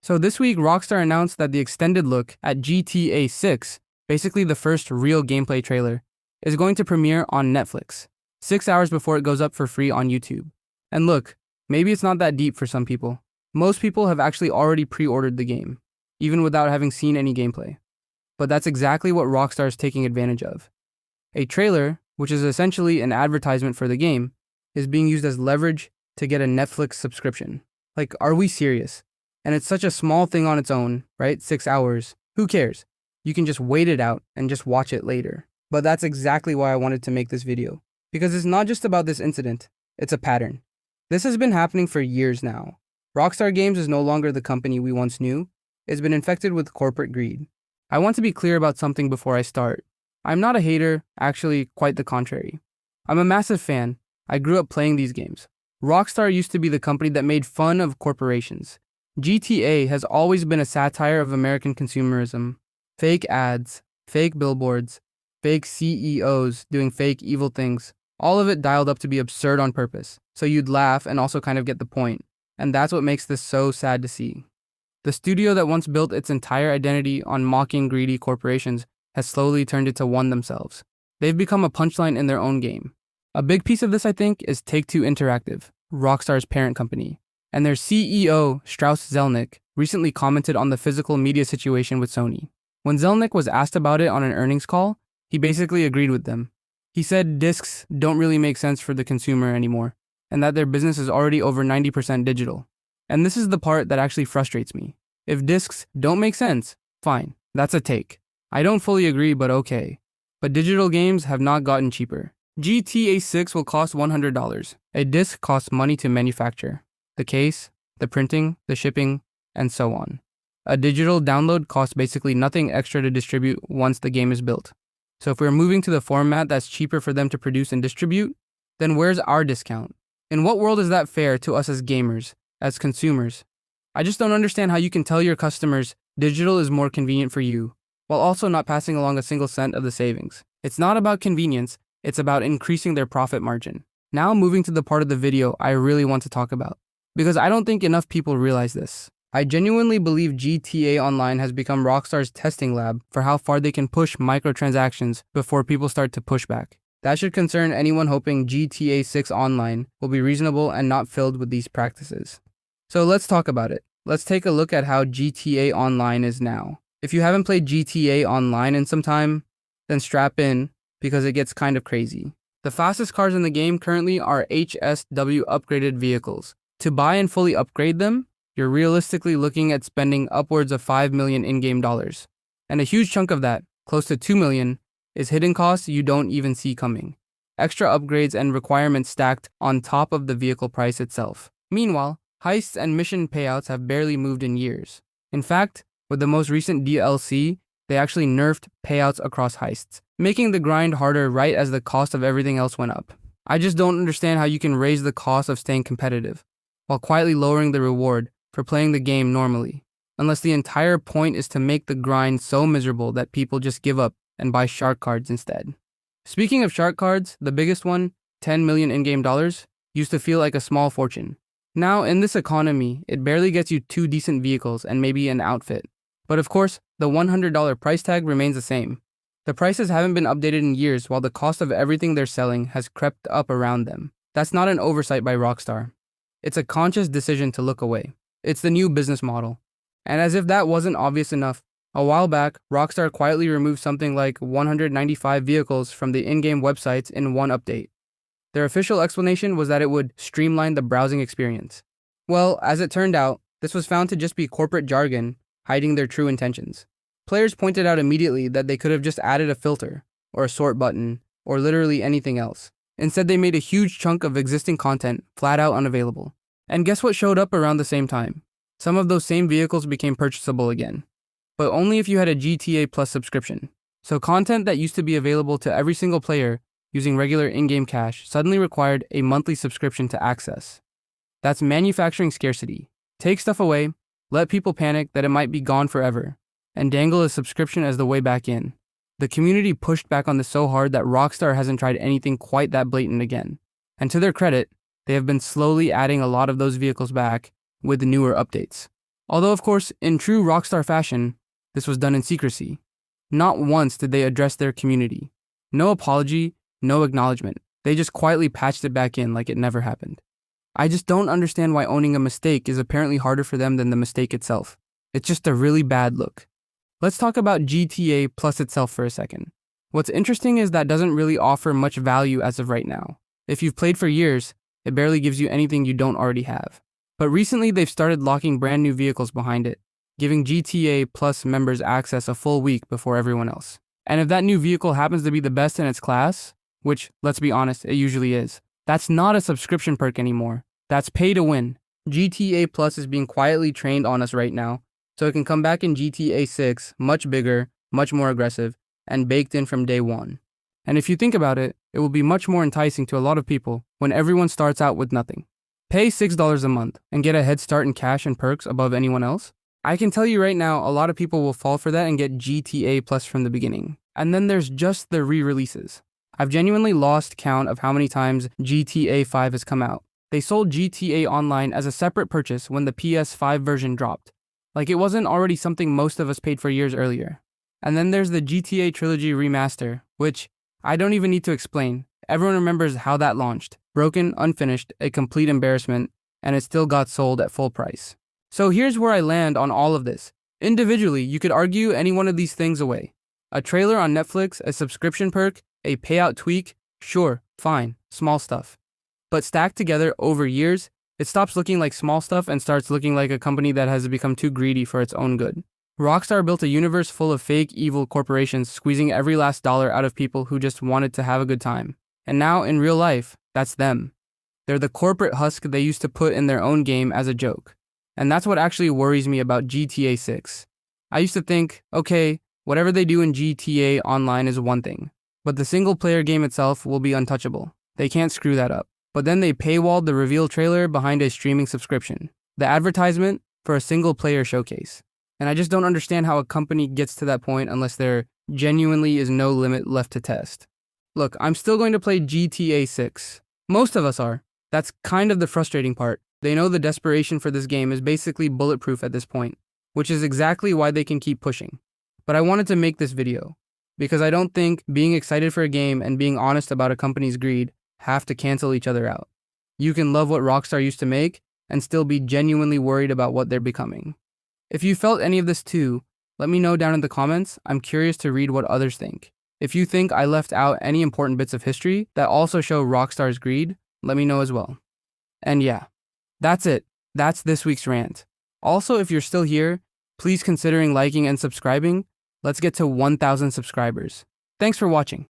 So this week, Rockstar announced that the extended look at GTA 6, basically the first real gameplay trailer, is going to premiere on Netflix, 6 hours before it goes up for free on YouTube. And look, maybe it's not that deep for some people. Most people have actually already pre-ordered the game, even without having seen any gameplay. But that's exactly what Rockstar is taking advantage of. A trailer, which is essentially an advertisement for the game, is being used as leverage to get a Netflix subscription. Like, are we serious? And it's such a small thing on its own, right? 6 hours. Who cares? You can just wait it out and just watch it later. But that's exactly why I wanted to make this video. Because it's not just about this incident, it's a pattern. This has been happening for years now. Rockstar Games is no longer the company we once knew. It's been infected with corporate greed. I want to be clear about something before I start. I'm not a hater, actually quite the contrary. I'm a massive fan. I grew up playing these games. Rockstar used to be the company that made fun of corporations. GTA has always been a satire of American consumerism. Fake ads, fake billboards, fake CEOs doing fake evil things. All of it dialed up to be absurd on purpose, so you'd laugh and also kind of get the point. And that's what makes this so sad to see. The studio that once built its entire identity on mocking greedy corporations has slowly turned it to one themselves. They've become a punchline in their own game. A big piece of this, I think, is Take-Two Interactive, Rockstar's parent company. And their CEO, Strauss Zelnick, recently commented on the physical media situation with Sony. When Zelnick was asked about it on an earnings call, he basically agreed with them. He said discs don't really make sense for the consumer anymore, and that their business is already over 90% digital. And this is the part that actually frustrates me. If discs don't make sense, fine, that's a take. I don't fully agree, but okay. But digital games have not gotten cheaper. GTA 6 will cost $100. A disc costs money to manufacture. The case, the printing, the shipping, and so on. A digital download costs basically nothing extra to distribute once the game is built. So if we're moving to the format that's cheaper for them to produce and distribute, then where's our discount? In what world is that fair to us as gamers, as consumers? I just don't understand how you can tell your customers digital is more convenient for you, while also not passing along a single cent of the savings. It's not about convenience, it's about increasing their profit margin. Now moving to the part of the video I really want to talk about, because I don't think enough people realize this. I genuinely believe GTA Online has become Rockstar's testing lab for how far they can push microtransactions before people start to push back. That should concern anyone hoping GTA 6 Online will be reasonable and not filled with these practices. So let's talk about it. Let's take a look at how GTA Online is now. If you haven't played GTA Online in some time, then strap in, because it gets kind of crazy. The fastest cars in the game currently are HSW upgraded vehicles. To buy and fully upgrade them, you're realistically looking at spending upwards of $5 million in-game dollars. And a huge chunk of that, close to $2 million, is hidden costs you don't even see coming. Extra upgrades and requirements stacked on top of the vehicle price itself. Meanwhile, heists and mission payouts have barely moved in years. In fact, with the most recent DLC, they actually nerfed payouts across heists, making the grind harder right as the cost of everything else went up. I just don't understand how you can raise the cost of staying competitive, while quietly lowering the reward for playing the game normally, unless the entire point is to make the grind so miserable that people just give up and buy shark cards instead. Speaking of shark cards, the biggest one, 10 million in-game dollars, used to feel like a small fortune. Now, in this economy, it barely gets you 2 decent vehicles and maybe an outfit. But of course, the $100 price tag remains the same. The prices haven't been updated in years while the cost of everything they're selling has crept up around them. That's not an oversight by Rockstar. It's a conscious decision to look away. It's the new business model. And as if that wasn't obvious enough, a while back, Rockstar quietly removed something like 195 vehicles from the in-game websites in one update. Their official explanation was that it would streamline the browsing experience. Well, as it turned out, this was found to just be corporate jargon hiding their true intentions. Players pointed out immediately that they could have just added a filter, or a sort button, or literally anything else. Instead, they made a huge chunk of existing content flat out unavailable. And guess what showed up around the same time? Some of those same vehicles became purchasable again, but only if you had a GTA Plus subscription. So content that used to be available to every single player using regular in-game cash suddenly required a monthly subscription to access. That's manufacturing scarcity. Take stuff away, let people panic that it might be gone forever, and dangle a subscription as the way back in. The community pushed back on this so hard that Rockstar hasn't tried anything quite that blatant again. And to their credit, they have been slowly adding a lot of those vehicles back with newer updates. Although, of course, in true Rockstar fashion, this was done in secrecy. Not once did they address their community. No apology, no acknowledgement. They just quietly patched it back in like it never happened. I just don't understand why owning a mistake is apparently harder for them than the mistake itself. It's just a really bad look. Let's talk about GTA Plus itself for a second. What's interesting is that doesn't really offer much value as of right now. If you've played for years, it barely gives you anything you don't already have. But recently they've started locking brand new vehicles behind it, giving GTA Plus members access a full week before everyone else. And if that new vehicle happens to be the best in its class, which, let's be honest, it usually is, that's not a subscription perk anymore. That's pay to win. GTA Plus is being quietly trained on us right now, so it can come back in GTA 6 much bigger, much more aggressive, and baked in from day one. And if you think about it, it will be much more enticing to a lot of people when everyone starts out with nothing. Pay $6 a month and get a head start in cash and perks above anyone else. I can tell you right now, a lot of people will fall for that and get GTA Plus from the beginning. And then there's just the re-releases. I've genuinely lost count of how many times GTA 5 has come out. They sold GTA Online as a separate purchase when the PS5 version dropped. Like it wasn't already something most of us paid for years earlier. And then there's the GTA Trilogy Remaster, which I don't even need to explain. Everyone remembers how that launched. Broken, unfinished, a complete embarrassment, and it still got sold at full price. So here's where I land on all of this. Individually, you could argue any one of these things away. A trailer on Netflix, a subscription perk, a payout tweak, sure, fine, small stuff. But stacked together over years, it stops looking like small stuff and starts looking like a company that has become too greedy for its own good. Rockstar built a universe full of fake, evil corporations squeezing every last dollar out of people who just wanted to have a good time. And now, in real life, that's them. They're the corporate husk they used to put in their own game as a joke. And that's what actually worries me about GTA 6. I used to think, okay, whatever they do in GTA Online is one thing, but the single-player game itself will be untouchable. They can't screw that up. But then they paywalled the reveal trailer behind a streaming subscription, the advertisement for a single-player showcase. And I just don't understand how a company gets to that point unless there genuinely is no limit left to test. Look, I'm still going to play GTA 6. Most of us are. That's kind of the frustrating part. They know the desperation for this game is basically bulletproof at this point, which is exactly why they can keep pushing. But I wanted to make this video, because I don't think being excited for a game and being honest about a company's greed have to cancel each other out. You can love what Rockstar used to make and still be genuinely worried about what they're becoming. If you felt any of this too, let me know down in the comments. I'm curious to read what others think. If you think I left out any important bits of history that also show Rockstar's greed, let me know as well. And yeah, that's it. That's this week's rant. Also, if you're still here, please considering liking and subscribing. Let's get to 1,000 subscribers. Thanks for watching.